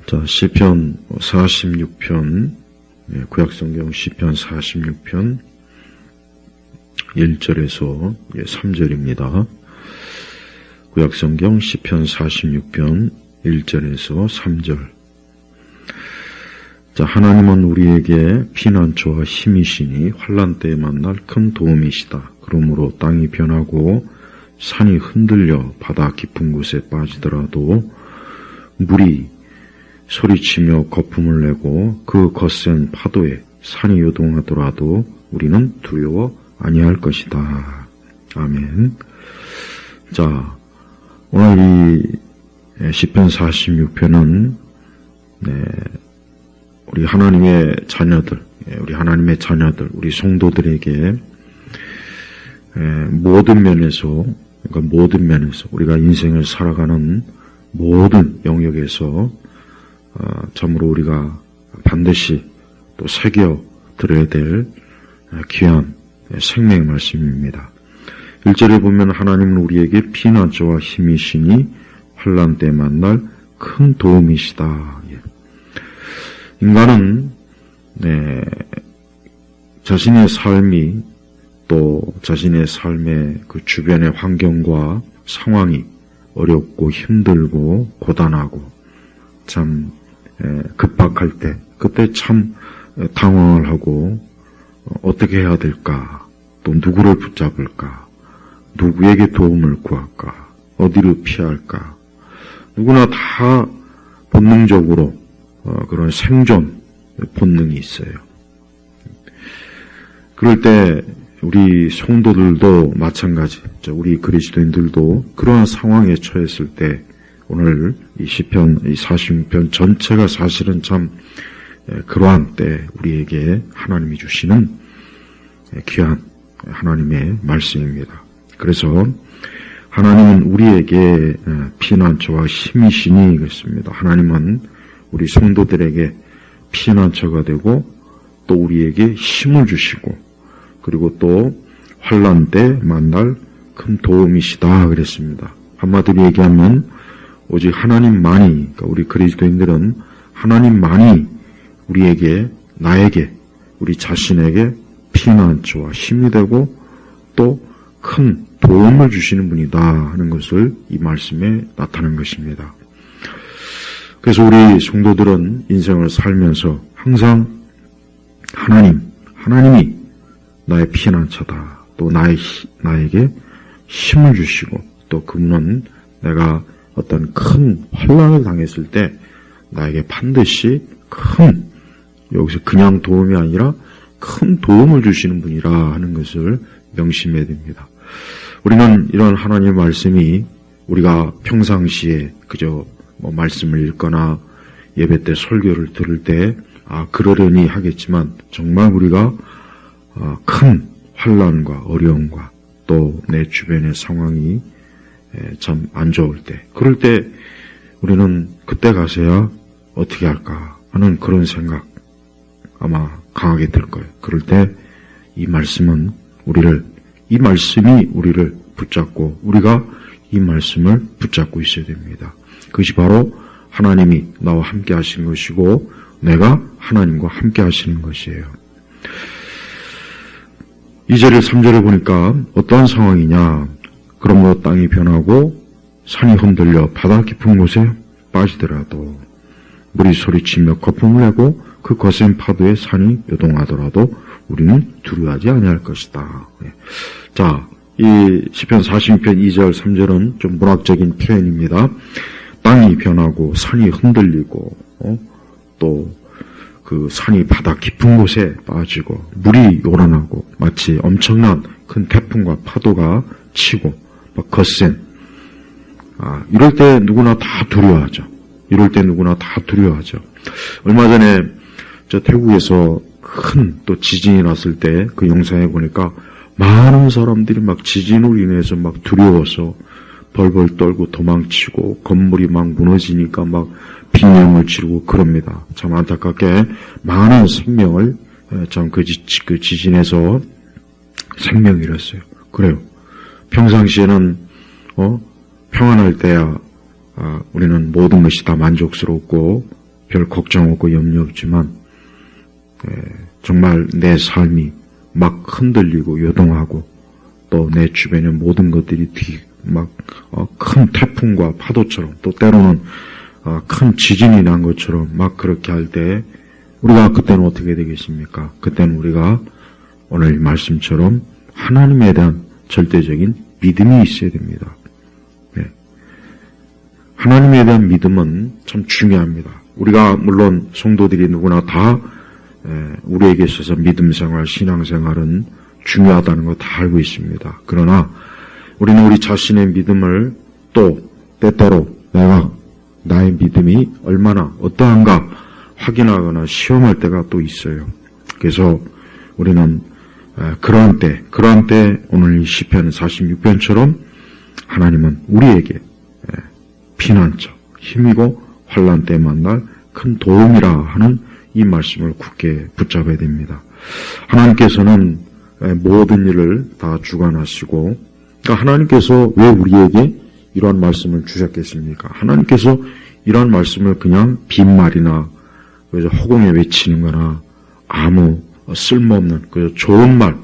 자, 시편 46편, 구약성경 시편 46편 1절에서 3절입니다. 구약성경 시편 46편 1절에서 3절. 자, 하나님은 우리에게 피난처와 힘이시니 환난 때에 만날 큰 도움이시다. 그러므로 땅이 변하고 산이 흔들려 바다 깊은 곳에 빠지더라도 물이 소리치며 거품을 내고 그 거센 파도에 산이 요동하더라도 우리는 두려워 아니할 것이다. 아멘. 자, 오늘 이 시편 46편은 우리 하나님의 자녀들, 우리 성도들에게 모든 면에서 우리가 인생을 살아가는 모든 영역에서 참으로 우리가 반드시 또 새겨 들어야 될 귀한 생명의 말씀입니다. 1절에 보면 하나님은 우리에게 피난처와 힘이시니 환난 때 만날 큰 도움이시다. 인간은 자신의 삶이 또 자신의 삶의 그 주변의 환경과 상황이 어렵고 힘들고 고단하고 참 급박할 때 그때 참 당황을 하고 어떻게 해야 될까, 또 누구를 붙잡을까, 누구에게 도움을 구할까, 어디로 피할까. 누구나 다 본능적으로 그런 생존 본능이 있어요. 그럴 때 우리 성도들도 마찬가지, 우리 그리스도인들도 그러한 상황에 처했을 때 오늘 이 시편 46편 전체가 사실은 참 그러한 때 우리에게 하나님이 주시는 귀한 하나님의 말씀입니다. 그래서 하나님은 우리에게 피난처와 힘이시니 그렇습니다. 하나님은 우리 성도들에게 피난처가 되고 또 우리에게 힘을 주시고 그리고 또 환난 때 만날 큰 도움이시다 그랬습니다. 한마디로 얘기하면 오직 하나님만이, 그러니까 우리 그리스도인들은 하나님만이 우리에게, 나에게, 우리 자신에게 피난처와 힘이 되고 또 큰 도움을 주시는 분이다 하는 것을 이 말씀에 나타낸 것입니다. 그래서 우리 성도들은 인생을 살면서 항상 하나님이 나의 피난처다. 또 나에게 힘을 주시고 또 그분은 내가 어떤 큰 환난을 당했을 때 나에게 반드시 여기서 그냥 도움이 아니라 큰 도움을 주시는 분이라 하는 것을 명심해야 됩니다. 우리는 이런 하나님의 말씀이 우리가 평상시에 그저 말씀을 읽거나 예배 때 설교를 들을 때 그러려니 하겠지만 정말 우리가 큰 환난과 어려움과 또 내 주변의 상황이 참 안 좋을 때, 그럴 때 우리는 그때 가서야 어떻게 할까 하는 그런 생각 아마 강하게 들 거예요. 그럴 때 이 말씀이 우리를 붙잡고 우리가 이 말씀을 붙잡고 있어야 됩니다. 그것이 바로 하나님이 나와 함께 하시는 것이고 내가 하나님과 함께 하시는 것이에요. 2절에 3절에 보니까 어떠한 상황이냐. 그러므로 땅이 변하고 산이 흔들려 바다 깊은 곳에 빠지더라도 물이 소리치며 거품을 내고 그 거센 파도에 산이 요동하더라도 우리는 두려워하지 아니할 것이다. 자, 이 시편 46편 2절 3절은 좀 문학적인 표현입니다. 땅이 변하고 산이 흔들리고 또 그 산이 바다 깊은 곳에 빠지고 물이 요란하고 마치 엄청난 큰 태풍과 파도가 치고 막 거센 이럴 때 누구나 다 두려워하죠. 얼마 전에 저 태국에서 큰 또 지진이 났을 때 그 영상에 보니까 많은 사람들이 막 지진으로 인해서 막 두려워서 벌벌 떨고 도망치고 건물이 막 무너지니까 막 비명을 지르고 그럽니다. 참 안타깝게 많은 생명을 참 그 지진에서 생명을 잃었어요. 그래요. 평상시에는 평안할 때야 우리는 모든 것이 다 만족스럽고 별 걱정 없고 염려 없지만 정말 내 삶이 막 흔들리고 요동하고 또 내 주변의 모든 것들이 큰 태풍과 파도처럼 또 때로는 큰 지진이 난 것처럼 막 그렇게 할 때 우리가 그때는 어떻게 되겠습니까? 그때는 우리가 오늘 말씀처럼 하나님에 대한 절대적인 믿음이 있어야 됩니다. 네. 하나님에 대한 믿음은 참 중요합니다. 우리가 물론 성도들이 누구나 다 우리에게 있어서 믿음생활, 신앙생활은 중요하다는 거 다 알고 있습니다. 그러나 우리는 우리 자신의 믿음을 또 때때로 나의 믿음이 얼마나 어떠한가 확인하거나 시험할 때가 또 있어요. 그래서 우리는 그러한 때 오늘 이 시편 46편처럼 하나님은 우리에게 피난처, 힘이고 환난 때 만날 큰 도움이라 하는 이 말씀을 굳게 붙잡아야 됩니다. 하나님께서는 모든 일을 다 주관하시고, 그러니까 하나님께서 왜 우리에게 이러한 말씀을 주셨겠습니까? 하나님께서 이러한 말씀을 그냥 빈말이나 그래서 허공에 외치는 거나 아무 쓸모없는 그 좋은 말,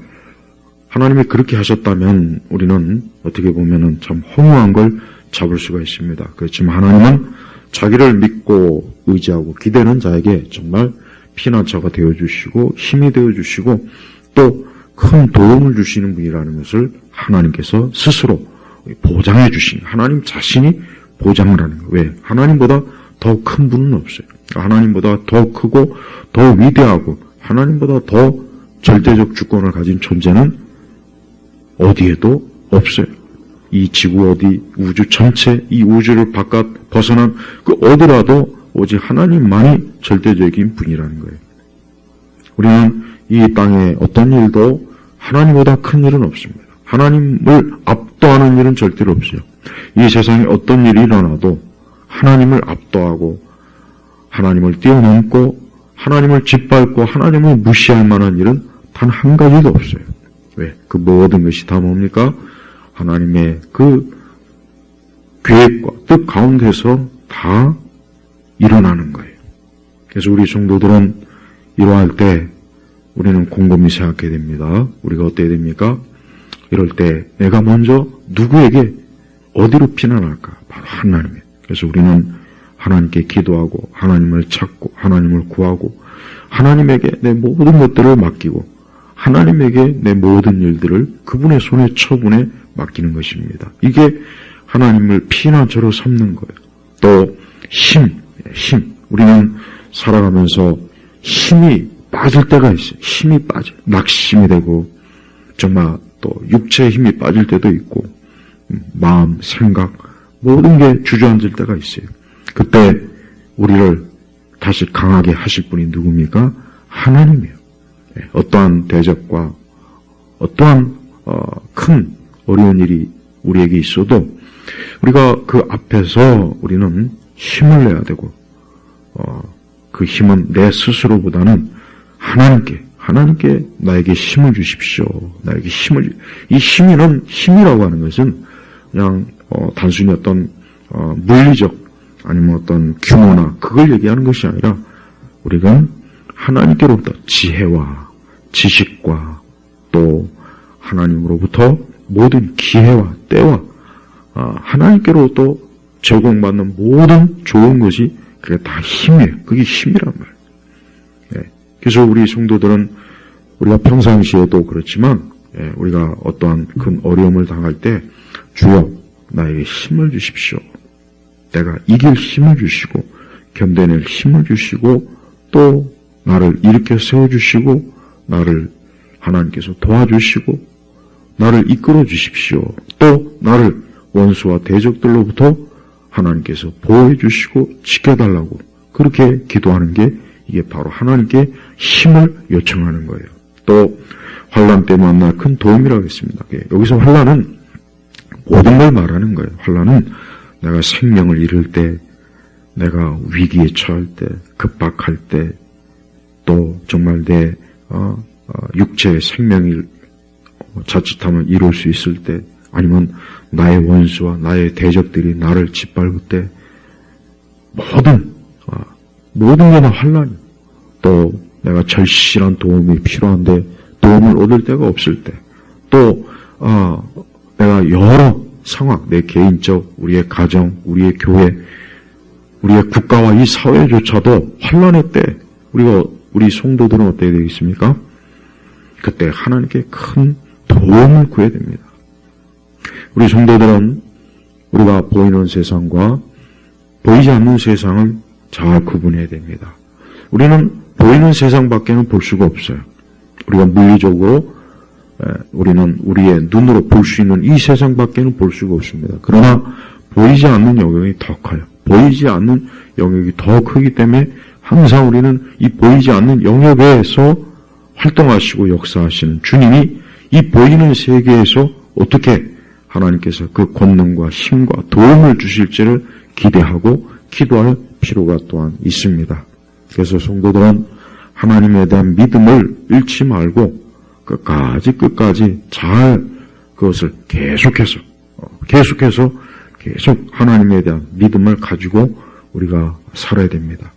하나님이 그렇게 하셨다면 우리는 어떻게 보면은 참 허무한 걸 잡을 수가 있습니다. 그렇지만 하나님은 자기를 믿고 의지하고 기대는 자에게 정말 피난처가 되어주시고 힘이 되어주시고 또 큰 도움을 주시는 분이라는 것을 하나님께서 스스로 보장해 주신, 하나님 자신이 보장을 하는 거예요. 왜? 하나님보다 더 큰 분은 없어요. 하나님보다 더 크고 더 위대하고 하나님보다 더 절대적 주권을 가진 존재는 어디에도 없어요. 이 지구 어디, 우주 전체, 이 우주를 바깥 벗어난 그 어디라도 오직 하나님만이 절대적인 분이라는 거예요. 우리는 이 땅에 어떤 일도 하나님보다 큰 일은 없습니다. 하나님을 압도하는 일은 절대로 없어요. 이 세상에 어떤 일이 일어나도 하나님을 압도하고 하나님을 뛰어넘고 하나님을 짓밟고 하나님을 무시할 만한 일은 단 한 가지도 없어요. 왜? 그 모든 것이 다 뭡니까? 하나님의 그 계획과 뜻 가운데서 다 일어나는 거예요. 그래서 우리 성도들은 이러할 때 우리는 곰곰이 생각해야 됩니다. 우리가 어때야 됩니까? 이럴 때 내가 먼저 누구에게 어디로 피난할까? 바로 하나님에. 그래서 우리는 하나님께 기도하고 하나님을 찾고 하나님을 구하고 하나님에게 내 모든 것들을 맡기고 하나님에게 내 모든 일들을 그분의 손에 처분에 맡기는 것입니다. 이게 하나님을 피난처로 삼는 거예요. 또 힘. 우리는 살아가면서 힘이 빠질 때가 있어요. 힘이 빠져. 낙심이 되고 정말 또 육체의 힘이 빠질 때도 있고 마음, 생각 모든 게 주저앉을 때가 있어요. 그때 우리를 다시 강하게 하실 분이 누굽니까? 하나님이에요. 어떠한 대적과 어떠한 큰 어려운 일이 우리에게 있어도 우리가 그 앞에서 우리는 힘을 내야 되고 그 힘은 내 스스로보다는 하나님께 나에게 힘을 주십시오. 나에게 이 힘이라고 하는 것은 그냥 단순히 어떤 물리적 아니면 어떤 규모나 그걸 얘기하는 것이 아니라 우리가 하나님께로부터 지혜와 지식과 또 하나님으로부터 모든 기회와 때와 하나님께로부터 제공받는 모든 좋은 것이 그게 다 힘이에요. 그게 힘이란 말이에요. 그래서 우리 성도들은 우리가 평상시에도 그렇지만 우리가 어떠한 큰 어려움을 당할 때 주여 나에게 힘을 주십시오. 내가 이길 힘을 주시고 견뎌낼 힘을 주시고 또 나를 일으켜 세워주시고 나를 하나님께서 도와주시고 나를 이끌어 주십시오. 또 나를 원수와 대적들로부터 하나님께서 보호해 주시고 지켜달라고 그렇게 기도하는 게 이게 바로 하나님께 힘을 요청하는 거예요. 또 환난 때 만날 큰 도움이라고 했습니다. 여기서 환난은 모든 걸 말하는 거예요. 환난은 내가 생명을 잃을 때, 내가 위기에 처할 때, 급박할 때, 또 정말 내 육체의 생명을 자칫하면 이룰 수 있을 때, 아니면 나의 원수와 나의 대적들이 나를 짓밟을 때, 모든 모든 게 다 환란이에요. 또 내가 절실한 도움이 필요한데 도움을 얻을 데가 없을 때, 또 내가 여러 상황, 내 개인적, 우리의 가정, 우리의 교회, 우리의 국가와 이 사회조차도 환란의 때 우리 성도들은 어떻게 되겠습니까? 그때 하나님께 큰 도움을 구해야 됩니다. 우리 성도들은 우리가 보이는 세상과 보이지 않는 세상을 잘 구분해야 됩니다. 우리는 보이는 세상밖에는 볼 수가 없어요. 우리가 물리적으로 우리는 우리의 눈으로 볼 수 있는 이 세상밖에는 볼 수가 없습니다. 그러나 보이지 않는 영역이 더 커요. 보이지 않는 영역이 더 크기 때문에 항상 우리는 이 보이지 않는 영역에서 활동하시고 역사하시는 주님이 이 보이는 세계에서 어떻게 하나님께서 그 권능과 힘과 도움을 주실지를 기대하고 기도할 필요가 또한 있습니다. 그래서 성도들은 하나님에 대한 믿음을 잃지 말고 끝까지 잘 그것을 계속해서 계속 하나님에 대한 믿음을 가지고 우리가 살아야 됩니다.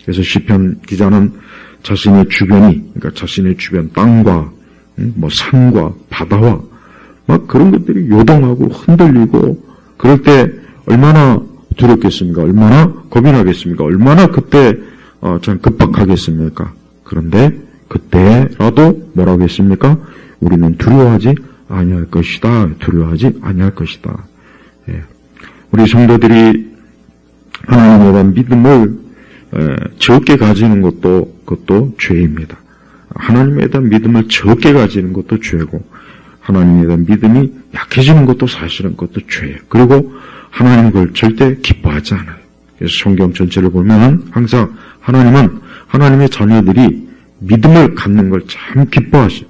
그래서 시편 기자는 자신의 주변이, 그러니까 자신의 주변 땅과 산과 바다와 막 그런 것들이 요동하고 흔들리고 그럴 때 얼마나 두렵겠습니까? 얼마나 겁이 나겠습니까? 얼마나 그때 참 급박하겠습니까? 그런데 그때라도 뭐라고 했습니까? 우리는 두려워하지 아니할 것이다. 두려워하지 아니할 것이다. 예. 우리 성도들이 하나님에 대한 믿음을 적게 가지는 그것도 죄입니다. 하나님에 대한 믿음을 적게 가지는 것도 죄고 하나님에 대한 믿음이 약해지는 것도 사실은 그것도 죄예요. 그리고 하나님은 그걸 절대 기뻐하지 않아요. 그래서 성경 전체를 보면 항상 하나님은 하나님의 자녀들이 믿음을 갖는 걸 참 기뻐하셔요.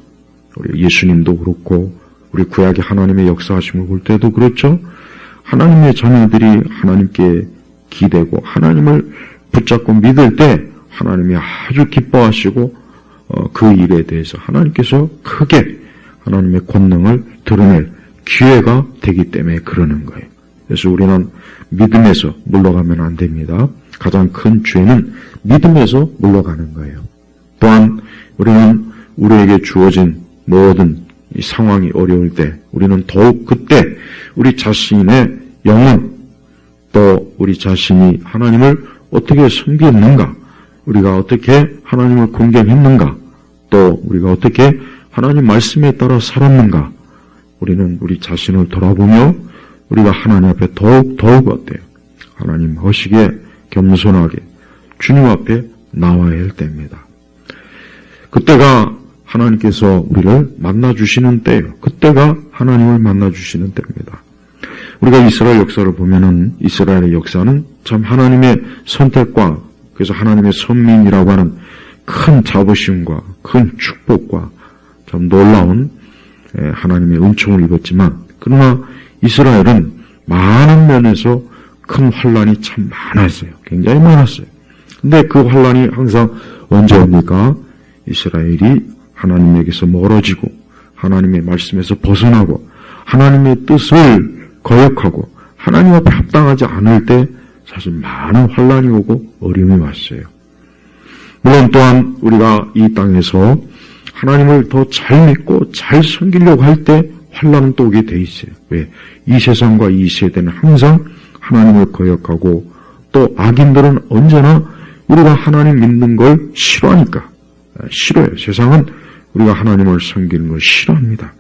우리 예수님도 그렇고 우리 구약의 하나님의 역사하심을 볼 때도 그렇죠. 하나님의 자녀들이 하나님께 기대고 하나님을 붙잡고 믿을 때 하나님이 아주 기뻐하시고 그 일에 대해서 하나님께서 크게 하나님의 권능을 드러낼 기회가 되기 때문에 그러는 거예요. 그래서 우리는 믿음에서 물러가면 안 됩니다. 가장 큰 죄는 믿음에서 물러가는 거예요. 또한 우리는 우리에게 주어진 모든 이 상황이 어려울 때 우리는 더욱 그때 우리 자신의 영혼 또 우리 자신이 하나님을 어떻게 섬겼는가, 우리가 어떻게 하나님을 공경했는가, 또 우리가 어떻게 하나님 말씀에 따라 살았는가, 우리는 우리 자신을 돌아보며 우리가 하나님 앞에 더욱 어때요? 하나님 허시게 겸손하게 주님 앞에 나와야 할 때입니다. 그때가 하나님께서 우리를 만나주시는 때예요. 그때가 하나님을 만나주시는 때입니다. 우리가 이스라엘 역사를 보면은 이스라엘의 역사는 참 하나님의 선택과 그래서 하나님의 선민이라고 하는 큰 자부심과 큰 축복과 참 놀라운 하나님의 은총을 입었지만 그러나 이스라엘은 많은 면에서 큰 환란이 참 많았어요. 굉장히 많았어요. 근데 그 환란이 항상 언제 옵니까? 이스라엘이 하나님에게서 멀어지고 하나님의 말씀에서 벗어나고 하나님의 뜻을 거역하고 하나님 앞에 합당하지 않을 때 사실 많은 환란이 오고 어려움이 왔어요. 물론 또한 우리가 이 땅에서 하나님을 더 잘 믿고 잘 섬기려고 할 때 환란은 또 오게 돼 있어요. 왜? 이 세상과 이 세대는 항상 하나님을 거역하고 또 악인들은 언제나 우리가 하나님 믿는 걸 싫어하니까 싫어요. 세상은 우리가 하나님을 섬기는 걸 싫어합니다.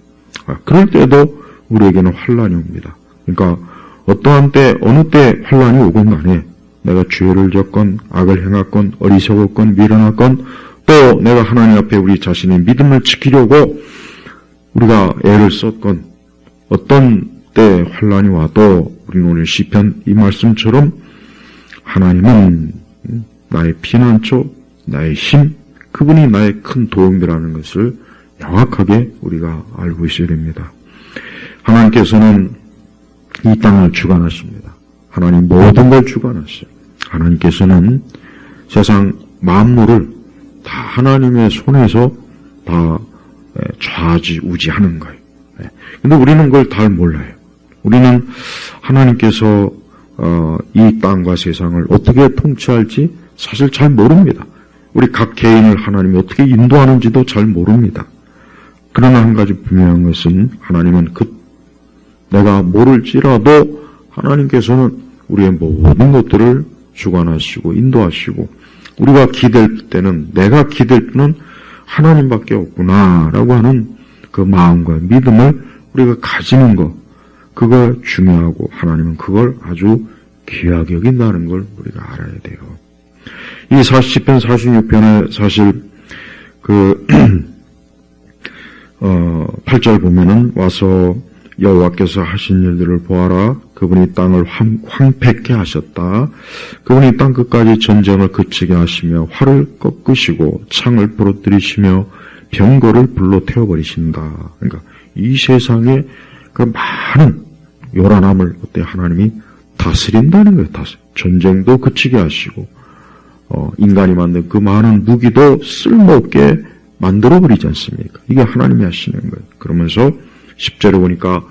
그럴 때도 우리에게는 환란이 옵니다. 그러니까 어떠한 때 어느 때 환란이 오건 간에 내가 죄를 졌건 악을 행했건 어리석었건 미련했건 또 내가 하나님 앞에 우리 자신의 믿음을 지키려고 우리가 애를 썼건 어떤 때 환란이 와도 우리는 오늘 시편 이 말씀처럼 하나님은 나의 피난처, 나의 힘, 그분이 나의 큰 도움이라는 것을 명확하게 우리가 알고 있어야 됩니다. 하나님께서는 이 땅을 주관하십니다. 하나님 모든 걸 주관하셔요. 하나님께서는 세상 만물을 다 하나님의 손에서 다 좌지우지하는 거예요. 근데 우리는 그걸 잘 몰라요. 우리는 하나님께서 이 땅과 세상을 어떻게 통치할지 사실 잘 모릅니다. 우리 각 개인을 하나님이 어떻게 인도하는지도 잘 모릅니다. 그러나 한 가지 분명한 것은 하나님은 내가 모를지라도 하나님께서는 우리의 모든 것들을 주관하시고 인도하시고 우리가 기댈 때는 내가 기댈 때는 하나님밖에 없구나라고 하는 그 마음과 믿음을 우리가 가지는 것, 그거 중요하고 하나님은 그걸 아주 귀하게 여긴다는 걸 우리가 알아야 돼요. 이 시편 46편에 사실 8절 보면은 와서 여호와께서 하신 일들을 보아라. 그분이 땅을 황폐케 하셨다. 그분이 땅 끝까지 전쟁을 그치게 하시며 활을 꺾으시고 창을 부러뜨리시며 병거를 불로 태워버리신다. 그러니까 이 세상에 그 많은 요란함을 하나님이 다스린다는 거예요. 전쟁도 그치게 하시고 인간이 만든 그 많은 무기도 쓸모없게 만들어버리지 않습니까? 이게 하나님이 하시는 거예요. 그러면서 10절에 보니까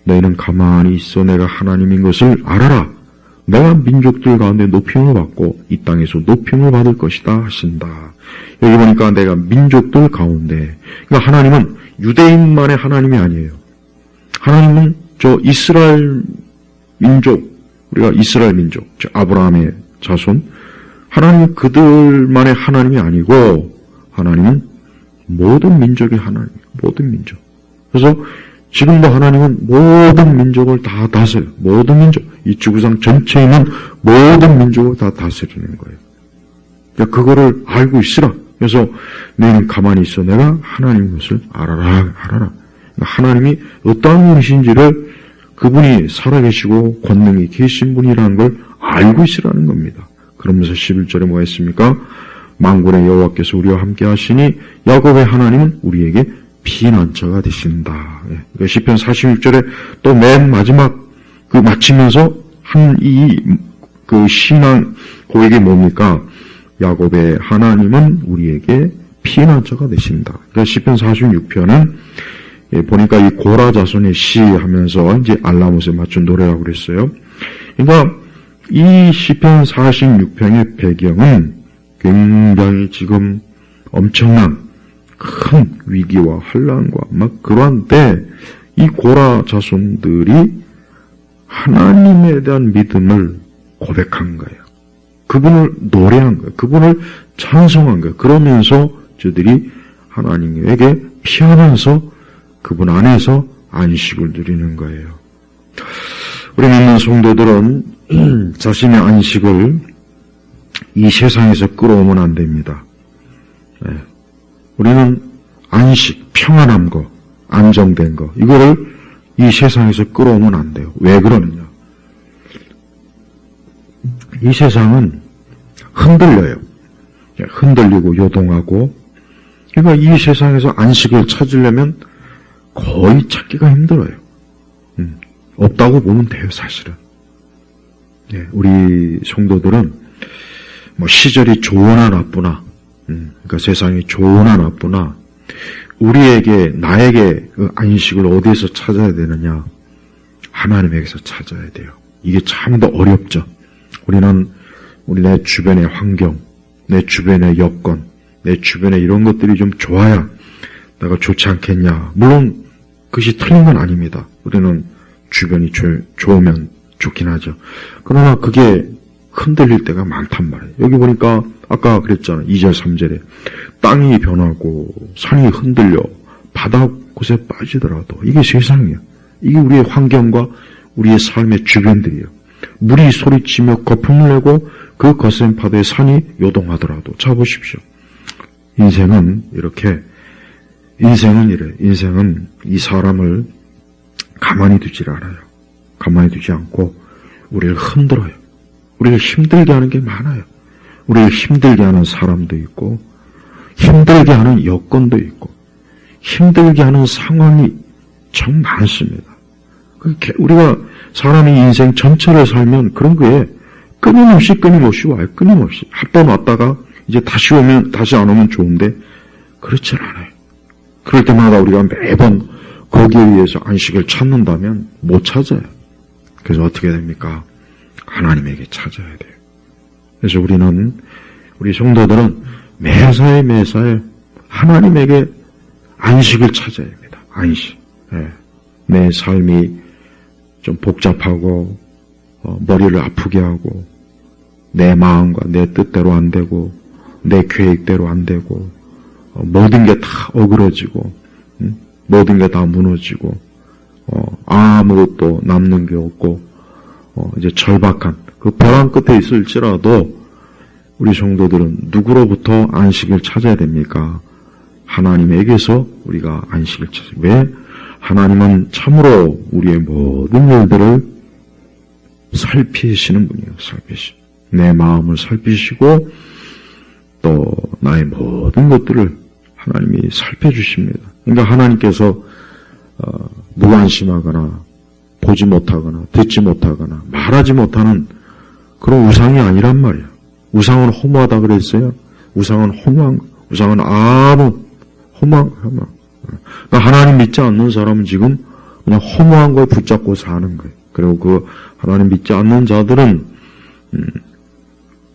너희는 가만히 있어 내가 하나님인 것을 알아라. 내가 민족들 가운데 높임을 받고 이 땅에서 높임을 받을 것이다 하신다. 여기 보니까 내가 민족들 가운데, 그러니까 하나님은 유대인만의 하나님이 아니에요. 하나님은 저 이스라엘 민족, 우리가 이스라엘 민족, 아브라함의 자손, 하나님은 그들만의 하나님이 아니고 하나님은 모든 민족의 하나님, 모든 민족. 그래서 지금도 하나님은 모든 민족을 다 다스려, 모든 민족, 이 지구상 전체에 있는 모든 민족을 다 다스리는 거예요. 그러니까 그거를 알고 있으라. 그래서 너희는 가만히 있어 내가 하나님인 것을 알아라. 그러니까 하나님이 어떠한 분이신지를 그분이 살아계시고 권능이 계신 분이라는 걸 알고 있으라는 겁니다. 그러면서 11절에 뭐가 있습니까? 만군의 여호와께서 우리와 함께 하시니 야곱의 하나님은 우리에게 피난처가 되신다. 그러니까 시편 46절에 또 맨 마지막 마치면서 한 그 신앙 고백이 뭡니까? 야곱의 하나님은 우리에게 피난처가 되신다. 그러니까 시편 46편은 보니까 이 고라 자손의 시 하면서 이제 알라못에 맞춘 노래라고 그랬어요. 그러니까 이 시편 46편의 배경은 굉장히 지금 엄청난 큰 위기와 환란과 막 그러한 때 이 고라 자손들이 하나님에 대한 믿음을 고백한 거예요. 그분을 노래한 거예요. 그분을 찬송한 거예요. 그러면서 저들이 하나님에게 피하면서 그분 안에서 안식을 누리는 거예요. 우리 믿는 성도들은 자신의 안식을 이 세상에서 끌어오면 안 됩니다. 우리는 안식, 평안한 거, 안정된 거, 이거를 이 세상에서 끌어오면 안 돼요. 왜 그러느냐? 이 세상은 흔들려요. 흔들리고 요동하고, 그러니까 이 세상에서 안식을 찾으려면 거의 찾기가 힘들어요. 없다고 보면 돼요, 사실은. 우리 성도들은 뭐 시절이 좋으나 나쁘나, 그러니까 세상이 좋으나 나쁘나, 나에게 그 안식을 어디에서 찾아야 되느냐? 하나님에게서 찾아야 돼요. 이게 참 더 어렵죠. 우리는 내 주변의 환경, 내 주변의 여건, 내 주변에 이런 것들이 좀 좋아야 내가 좋지 않겠냐. 물론 그것이 틀린 건 아닙니다. 우리는 주변이 좋으면 좋긴 하죠. 그러나 그게 흔들릴 때가 많단 말이에요. 여기 보니까 아까 그랬잖아요. 2절 3절에 땅이 변하고 산이 흔들려 바다 곳에 빠지더라도 이게 세상이에요. 이게 우리의 환경과 우리의 삶의 주변들이에요. 물이 소리치며 거품을 내고 그 거센 파도에 산이 요동하더라도 자 보십시오. 인생은 이래. 인생은 이 사람을 가만히 두질 않아요. 가만히 두지 않고 우리를 흔들어요. 우리를 힘들게 하는 게 많아요. 우리를 힘들게 하는 사람도 있고 힘들게 하는 여건도 있고 힘들게 하는 상황이 참 많습니다. 우리가 사람이 인생 전체를 살면 그런 거에 끊임없이 와요. 끊임없이. 한 번 왔다가 이제 다시 안 오면 좋은데 그렇지 않아요. 그럴 때마다 우리가 매번 거기에 의해서 안식을 찾는다면 못 찾아요. 그래서 어떻게 됩니까? 하나님에게 찾아야 돼요. 그래서 우리는 우리 성도들은 매사에 하나님에게 안식을 찾아야 합니다. 안식. 예. 내 삶이 좀 복잡하고 머리를 아프게 하고 내 마음과 내 뜻대로 안 되고 내 계획대로 안 되고 모든 게 다 어그러지고 모든 게 다 무너지고 아무것도 남는 게 없고 이제 절박한 그 벼랑 끝에 있을지라도 우리 성도들은 누구로부터 안식을 찾아야 됩니까? 하나님에게서 우리가 안식을 찾아요. 왜? 하나님은 참으로 우리의 모든 일들을 살피시는 분이에요. 내 마음을 살피시고 또 나의 모든 것들을 하나님이 살펴주십니다. 그러니까 하나님께서 무관심하거나 보지 못하거나 듣지 못하거나 말하지 못하는 그런 우상이 아니란 말이에요. 우상은 허무하다 그랬어요. 우상은 허무한 거. 우상은 아무 허무한 거. 그러니까 하나님 믿지 않는 사람은 지금 그냥 허무한 거에 붙잡고 사는 거예요. 그리고 그 하나님 믿지 않는 자들은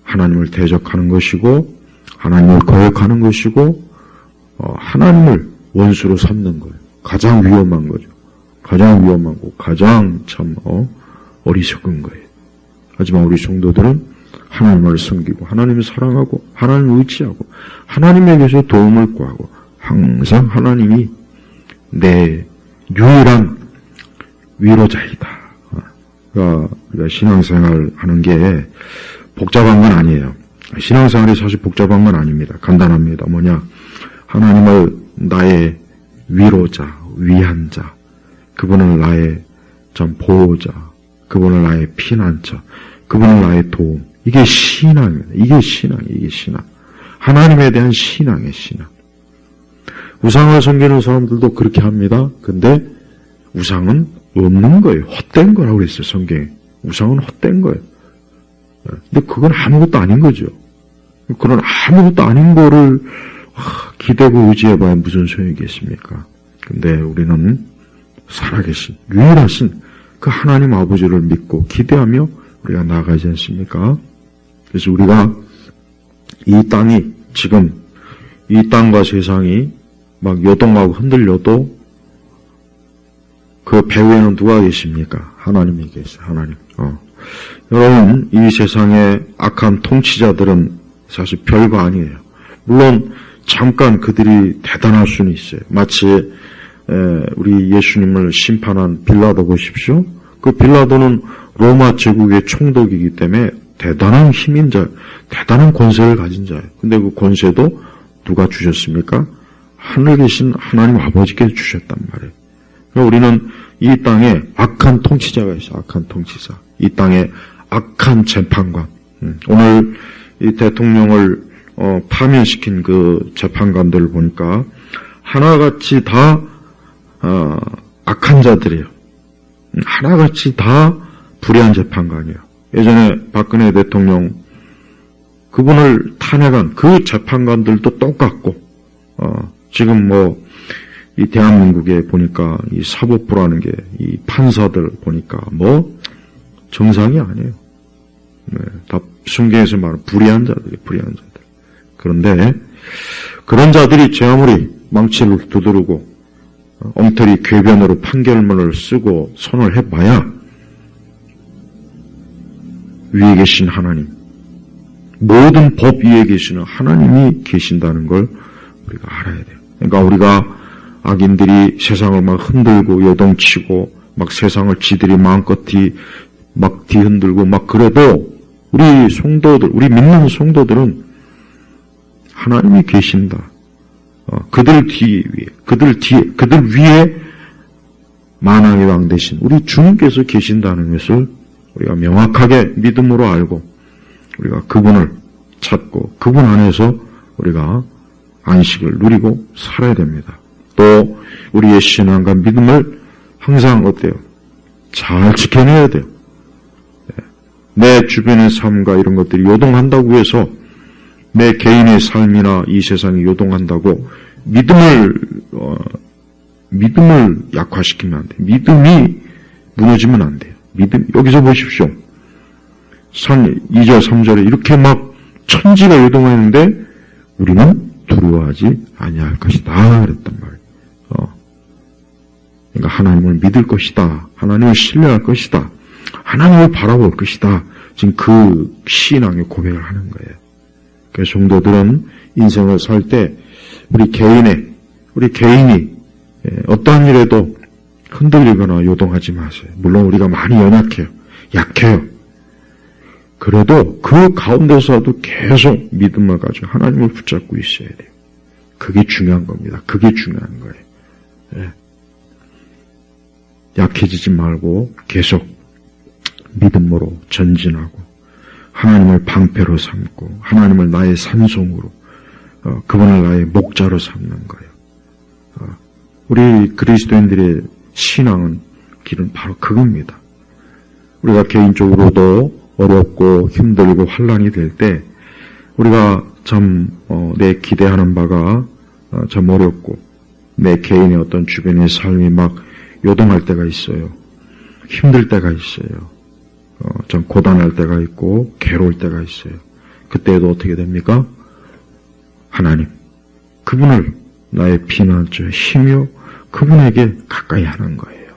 하나님을 대적하는 것이고 하나님을 거역하는 것이고 하나님을 원수로 삼는 거예요. 가장 위험한 거죠. 가장 위험하고 가장 참 어리석은 거예요. 하지만 우리 성도들은 하나님을 섬기고 하나님을 사랑하고 하나님을 의지하고 하나님에게서 도움을 구하고 항상 하나님이 내 유일한 위로자이다. 그러니까 우리가 신앙생활 하는 게 복잡한 건 아니에요. 신앙생활이 사실 복잡한 건 아닙니다. 간단합니다. 뭐냐? 하나님을 나의 위로자, 위안자, 그분을 나의 참 보호자, 그분을 나의 피난처, 그분을 나의 도움. 이게 신앙입니다. 이게 신앙. 하나님에 대한 신앙이에요, 신앙. 우상을 섬기는 사람들도 그렇게 합니다. 근데 우상은 없는 거예요. 헛된 거라고 그랬어요, 성경에. 우상은 헛된 거예요. 근데 그건 아무것도 아닌 거죠. 그런 아무것도 아닌 거를 기대고 의지해봐야 무슨 소용이겠습니까? 근데 우리는 살아계신, 유일하신 그 하나님 아버지를 믿고 기대하며 우리가 나아가지 않습니까? 그래서 우리가 이 땅이 지금 이 땅과 세상이 막 요동하고 흔들려도 그 배후에는 누가 계십니까? 하나님이 계세요. 하나님. 여러분, 이 세상의 악한 통치자들은 사실 별거 아니에요. 물론 잠깐 그들이 대단할 수는 있어요. 마치 우리 예수님을 심판한 빌라도 보십시오. 그 빌라도는 로마 제국의 총독이기 때문에 대단한 힘인 자, 대단한 권세를 가진 자예요. 근데 그 권세도 누가 주셨습니까? 하늘에 계신 하나님 아버지께서 주셨단 말이에요. 그러니까 우리는 이 땅에 악한 통치자가 있어요. 악한 통치자. 이 땅에 악한 재판관. 오늘 이 대통령을 파면시킨 그 재판관들을 보니까 하나같이 다 악한 자들이에요. 하나같이 다 불의한 재판관이에요. 예전에 박근혜 대통령 그분을 탄핵한 그 재판관들도 똑같고 지금 이 대한민국에 보니까 이 사법부라는 게 이 판사들 보니까 정상이 아니에요. 네, 다 성경에서 말하는 불의한 자들. 그런데 그런 자들이 제 아무리 망치를 두드리고 엉터리 궤변으로 판결문을 쓰고 손을 해봐야 위에 계신 하나님, 모든 법 위에 계시는 하나님이 계신다는 걸 우리가 알아야 돼요. 그러니까 우리가 악인들이 세상을 막 흔들고 요동치고 막 세상을 지들이 마음껏 막 뒤흔들고 막 그래도 우리 성도들, 우리 믿는 성도들은 하나님이 계신다. 그들 위에 만왕의 왕 대신 우리 주님께서 계신다는 것을 우리가 명확하게 믿음으로 알고 우리가 그분을 찾고 그분 안에서 우리가 안식을 누리고 살아야 됩니다. 또 우리의 신앙과 믿음을 항상 어때요? 잘 지켜내야 돼요. 내 주변의 삶과 이런 것들이 요동한다고 해서 내 개인의 삶이나 이 세상이 요동한다고 믿음을 약화시키면 안 돼요. 믿음이 무너지면 안 돼요. 여기서 보십시오. 2절, 3절에 이렇게 막 천지가 요동하는데 우리는 두려워하지 아니할 것이다 그랬단 말이에요. 그러니까 하나님을 믿을 것이다. 하나님을 신뢰할 것이다. 하나님을 바라볼 것이다. 지금 그 신앙의 고백을 하는 거예요. 그래서 성도들은 인생을 살 때 우리 개인이 어떠한 일에도 흔들리거나 요동하지 마세요. 물론 우리가 많이 약해요. 그래도 그 가운데서도 계속 믿음을 가지고 하나님을 붙잡고 있어야 돼요. 그게 중요한 겁니다. 그게 중요한 거예요. 약해지지 말고 계속 믿음으로 전진하고 하나님을 방패로 삼고 하나님을 나의 산송으로 그분을 나의 목자로 삼는 거예요. 우리 그리스도인들의 신앙은 길은 바로 그겁니다. 우리가 개인적으로도 어렵고 힘들고 환난이 될 때 우리가 참 내 기대하는 바가 참 어렵고 내 개인의 어떤 주변의 삶이 막 요동할 때가 있어요. 힘들 때가 있어요. 좀 고단할 때가 있고 괴로울 때가 있어요. 그때도 어떻게 됩니까? 하나님, 그분을 나의 피난처 힘이요 그분에게 가까이 하는 거예요.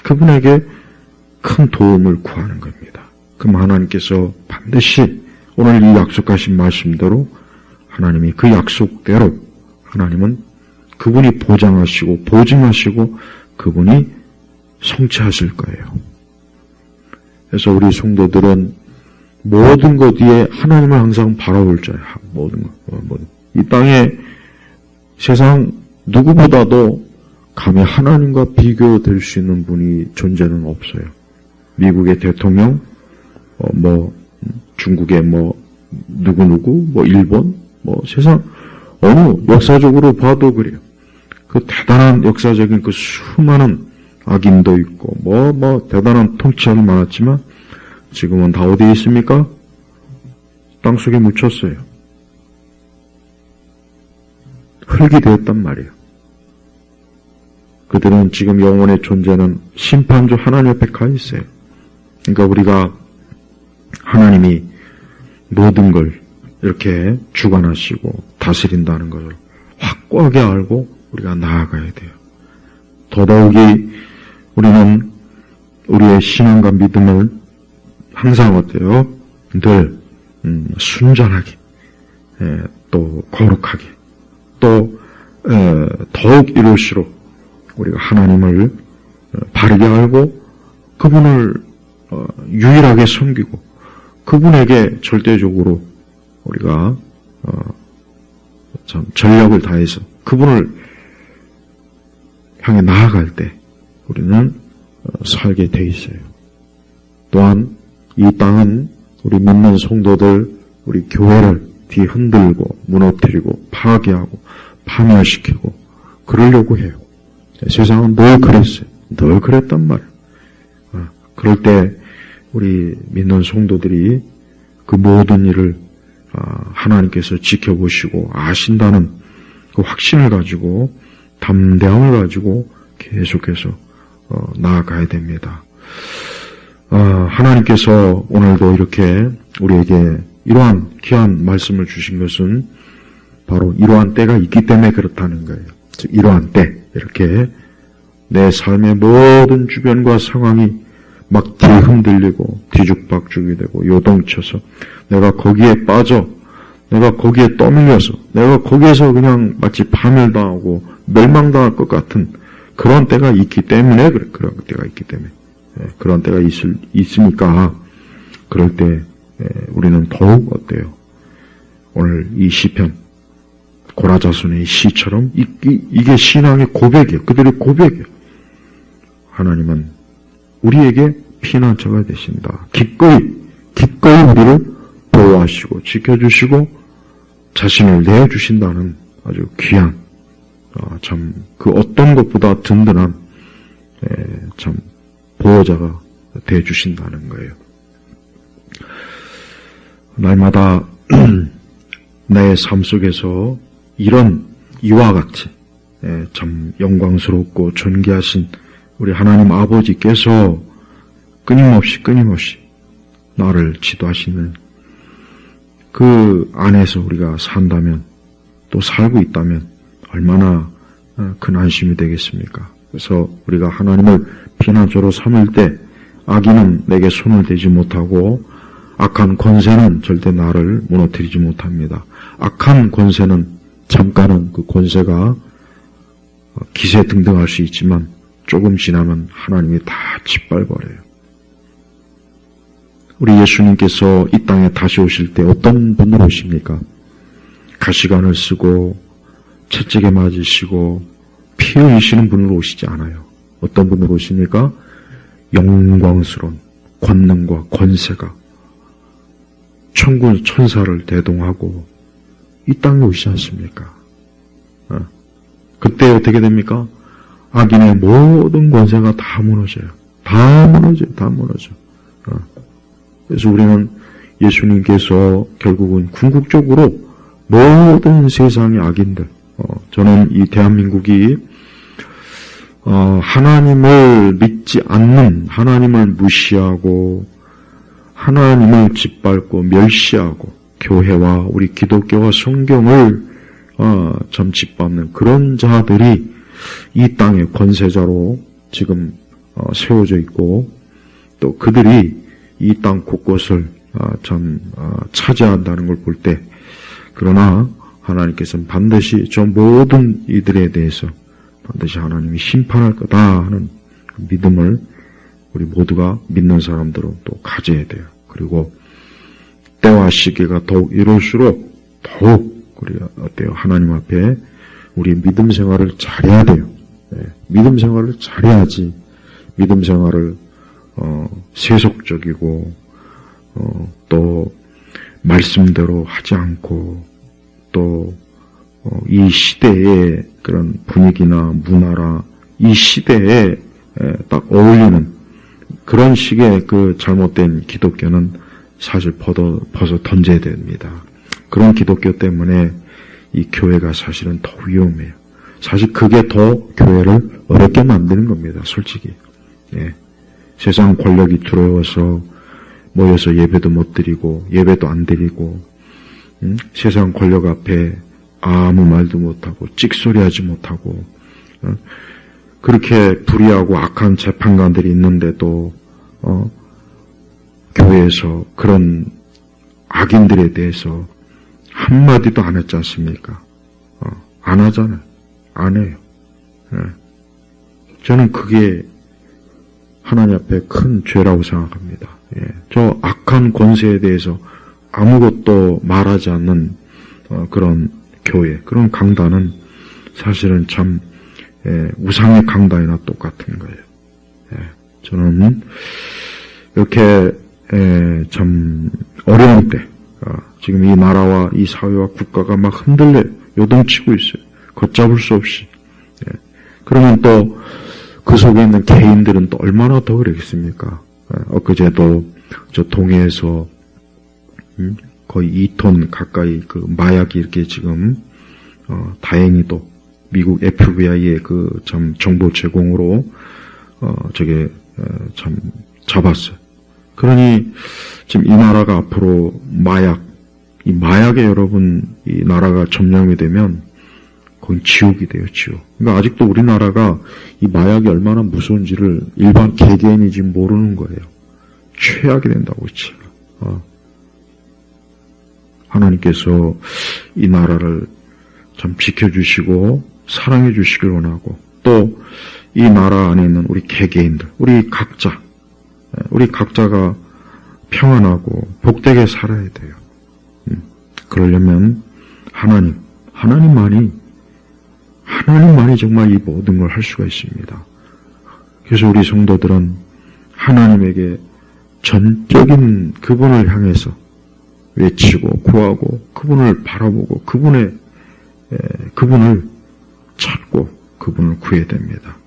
그분에게 큰 도움을 구하는 겁니다. 그럼 하나님께서 반드시 오늘 이 약속하신 말씀대로 하나님이 그 약속대로 하나님은 그분이 보장하시고 보증하시고 그분이 성취하실 거예요. 그래서 우리 성도들은 모든 것 위에 하나님을 항상 바라볼 자예요. 모든 것. 이 땅에 세상 누구보다도 감히 하나님과 비교될 수 있는 분이 존재는 없어요. 미국의 대통령, 중국의 누구누구, 일본, 세상 어느 역사적으로 봐도 그래요. 그 대단한 역사적인 그 수많은 악인도 있고, 대단한 통치자도 많았지만, 지금은 다 어디에 있습니까? 땅속에 묻혔어요. 흙이 되었단 말이에요. 그들은 지금 영혼의 존재는 심판주 하나님 옆에 가 있어요. 그러니까 우리가 하나님이 모든 걸 이렇게 주관하시고 다스린다는 것을 확고하게 알고 우리가 나아가야 돼요. 더더욱이 우리는 우리의 신앙과 믿음을 항상 어때요? 늘 순전하게 또 거룩하게 또 더욱 이룰수록 우리가 하나님을 바르게 알고 그분을 유일하게 섬기고 그분에게 절대적으로 우리가 참 전력을 다해서 그분을 향해 나아갈 때 우리는 살게 돼 있어요. 또한 이 땅은 우리 믿는 성도들, 우리 교회를 뒤흔들고 무너뜨리고 파괴하고 파멸시키고 그러려고 해요. 세상은 늘 그랬어요. 늘 그랬단 말이에요. 그럴 때 우리 믿는 성도들이 그 모든 일을 하나님께서 지켜보시고 아신다는 그 확신을 가지고 담대함을 가지고 계속해서 나아가야 됩니다. 하나님께서 오늘도 이렇게 우리에게 이러한 귀한 말씀을 주신 것은 바로 이러한 때가 있기 때문에 그렇다는 거예요. 즉 이러한 때 이렇게 내 삶의 모든 주변과 상황이 막 뒤흔들리고 뒤죽박죽이 되고 요동쳐서 내가 거기에 빠져 내가 거기에 떠밀려서 내가 거기에서 그냥 마치 파멸당하고 멸망당할 것 같은 그런 때가 있기 때문에 그런 때가 있기 때문에 그런 때가 있으니까 그럴 때 우리는 더욱 어때요? 오늘 이 시편 고라자손의 시처럼 이게 신앙의 고백이에요. 그들의 고백이에요. 하나님은 우리에게 피난처가 되신다. 기꺼이 우리를 보호하시고 지켜주시고 자신을 내어주신다는 아주 귀한 참 그 어떤 것보다 든든한 참 보호자가 되어주신다는 거예요. 날마다 내 삶 속에서 이와 같이 참 영광스럽고 존귀하신 우리 하나님 아버지께서 끊임없이 나를 지도하시는 그 안에서 우리가 산다면, 또 살고 있다면 얼마나 큰 안심이 되겠습니까? 그래서 우리가 하나님을 피난처로 삼을 때 악인은 내게 손을 대지 못하고 악한 권세는 절대 나를 무너뜨리지 못합니다. 악한 권세는 잠깐은 그 권세가 기세등등할 수 있지만 조금 지나면 하나님이 다 짓밟아버려요. 우리 예수님께서 이 땅에 다시 오실 때 어떤 분으로 오십니까? 가시관을 쓰고 채찍에 맞으시고 피 흘리시는 분으로 오시지 않아요. 어떤 분으로 오십니까? 영광스러운 권능과 권세가 천군 천사를 대동하고 이 땅에 오시지 않습니까? 그때 어떻게 됩니까? 악인의 모든 권세가 다 무너져요. 다 무너져. 그래서 우리는 예수님께서 결국은 궁극적으로 모든 세상의 악인들, 저는 이 대한민국이 하나님을 믿지 않는, 하나님을 무시하고 하나님을 짓밟고 멸시하고 교회와 우리 기독교와 성경을 참 짓밟는 그런 자들이 이 땅의 권세자로 지금 세워져 있고, 또 그들이 이 땅 곳곳을 차지한다는 걸 볼 때, 그러나 하나님께서는 반드시 저 모든 이들에 대해서 반드시 하나님이 심판할 거다 하는 믿음을 우리 모두가 믿는 사람들은 또 가져야 돼요. 그리고 때와 시기가 더욱 이럴수록 더욱 우리가 어때요? 하나님 앞에 우리 믿음 생활을 잘해야 돼요. 믿음 생활을 잘해야지 믿음 생활을 세속적이고 또 말씀대로 하지 않고 또 이 시대의 그런 분위기나 문화라 이 시대에 딱 어울리는 그런 식의 그 잘못된 기독교는 사실 벗어 던져야 됩니다. 그런 기독교 때문에 이 교회가 사실은 더 위험해요. 사실 그게 더 교회를 어렵게 만드는 겁니다. 솔직히. 세상 권력이 두려워서 모여서 예배도 못 드리고 예배도 안 드리고 세상 권력 앞에 아무 말도 못하고 찍소리하지 못하고 그렇게 불의하고 악한 재판관들이 있는데도 교회에서 그런 악인들에 대해서 한마디도 안 했지 않습니까? 안 하잖아요. 안 해요. 저는 그게 하나님 앞에 큰 죄라고 생각합니다. 저 악한 권세에 대해서 아무것도 말하지 않는 그런 교회, 그런 강단은 사실은 참 우상의 강단이나 똑같은 거예요. 저는 이렇게 참 어려운 때 지금 이 나라와 이 사회와 국가가 막 흔들려 요동치고 있어요. 걷잡을 수 없이. 그러면 또 그 속에 있는 개인들은 또 얼마나 더 그러겠습니까? 엊그제도 저 동해에서 거의 2톤 가까이 그 마약이 이렇게 지금 다행히도 미국 FBI의 그 참 정보 제공으로 저게 참 잡았어요. 그러니 지금 이 나라가 앞으로 이 마약에 여러분 이 나라가 점령이 되면 거긴 지옥이 돼요, 지옥. 그러니까 아직도 우리나라가 이 마약이 얼마나 무서운지를 일반 개개인이 지금 모르는 거예요. 최악이 된다고 지금. 하나님께서 이 나라를 참 지켜주시고 사랑해 주시길 원하고 또 이 나라 안에 있는 우리 개개인들, 우리 각자가 평안하고 복되게 살아야 돼요. 그러려면 하나님만이 정말 이 모든 걸 할 수가 있습니다. 그래서 우리 성도들은 하나님에게 전적인 그분을 향해서 외치고 구하고 그분을 바라보고 그분을 찾고 그분을 구해야 됩니다.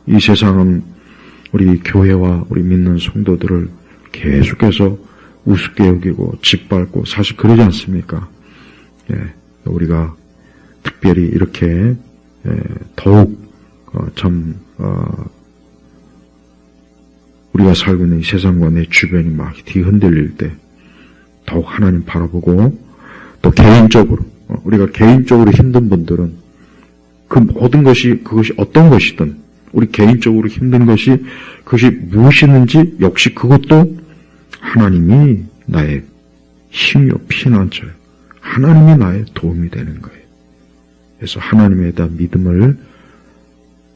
이 세상은 우리 교회와 우리 믿는 성도들을 계속해서 우습게 여기고 짓밟고 사실 그러지 않습니까? 우리가 특별히 이렇게 더욱 우리가 살고 있는 이 세상과 내 주변이 막 뒤흔들릴 때 더욱 하나님 바라보고 또 개인적으로 우리가 개인적으로 힘든 분들은 그 모든 것이 그것이 어떤 것이든 우리 개인적으로 힘든 것이 그것이 무엇이든지 역시 그것도 하나님이 나의 힘이요 피난처요. 하나님이 나의 도움이 되는 거예요. 그래서 하나님에 대한 믿음을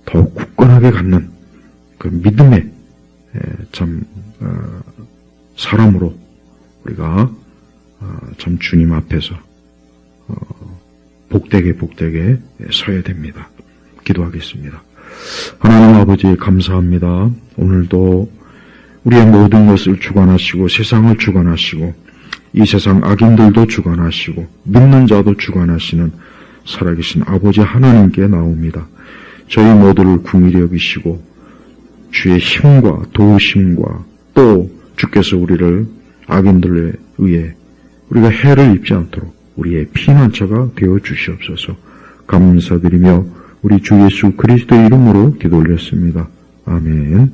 더욱 굳건하게 갖는 그 믿음의 참 사람으로 우리가 참 주님 앞에서 복되게 서야 됩니다. 기도하겠습니다. 하나님 아버지 감사합니다. 오늘도 우리의 모든 것을 주관하시고 세상을 주관하시고 이 세상 악인들도 주관하시고 믿는 자도 주관하시는 살아계신 아버지 하나님께 나옵니다. 저희 모두를 긍휼히 여기시고 주의 힘과 도우심과 또 주께서 우리를 악인들에 의해 우리가 해를 입지 않도록 우리의 피난처가 되어 주시옵소서. 감사드리며 우리 주 예수 그리스도의 이름으로 기도 올렸습니다. 아멘.